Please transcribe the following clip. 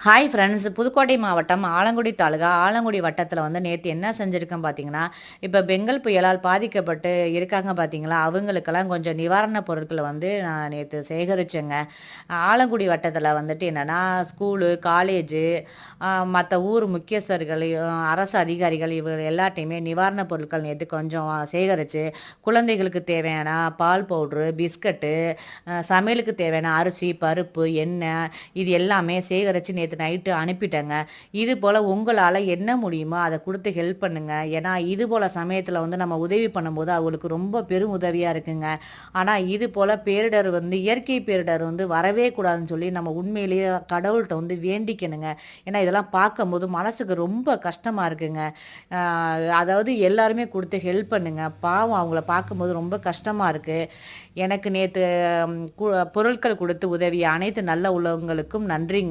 Hi friends, Pudukkottai மாவட்டம் ஆலங்குடி தாலுகா ஆலங்குடி வட்டத்தில் வந்து நேற்று என்ன செஞ்சுருக்கேன் பார்த்தீங்கன்னா, இப்போ பெங்கல் புயலால் பாதிக்கப்பட்டு இருக்காங்க பார்த்தீங்களா, அவங்களுக்கெல்லாம் கொஞ்சம் நிவாரணப் பொருட்களை வந்து நான் நேற்று சேகரித்தேங்க. ஆலங்குடி வட்டத்தில் வந்துட்டு என்னென்னா, ஸ்கூலு, காலேஜு, மற்ற ஊர் முக்கியஸ்தர்கள், அரசு அதிகாரிகள் இவங்க எல்லாத்தையுமே நிவாரணப் பொருட்கள் நேற்று கொஞ்சம் சேகரித்து, குழந்தைகளுக்கு தேவையான பால் பவுட்ரு, பிஸ்கட்டு, சமையலுக்கு தேவையான அரிசி, பருப்பு, எண்ணெய் இது எல்லாமே சேகரித்து நேற்று நைட்டு அனுப்பிட்டேங்க. இது போல் உங்களால் என்ன முடியுமோ அதை கொடுத்து ஹெல்ப் பண்ணுங்க. ஏன்னா இது போல் சமயத்தில் வந்து நம்ம உதவி பண்ணும்போது அவங்களுக்கு ரொம்ப பெரும் உதவியாக இருக்குங்க. ஆனால் இது போல் பேரிடர் வந்து இயற்கை பேரிடர் வந்து வரவே கூடாதுன்னு சொல்லி நம்ம உண்மையிலேயே கடவுள்கிட்ட வந்து வேண்டிக்கணுங்க. ஏன்னா இதெல்லாம் பார்க்கும்போது மனசுக்கு ரொம்ப கஷ்டமாக இருக்குங்க. அதாவது எல்லாருமே கொடுத்து ஹெல்ப் பண்ணுங்க. பாவம் அவங்கள பார்க்கும்போது ரொம்ப கஷ்டமாக இருக்குது. எனக்கு நேற்று பொருட்கள் கொடுத்து உதவிய அனைத்து நல்ல உள்ளவங்களுக்கும் நன்றிங்க.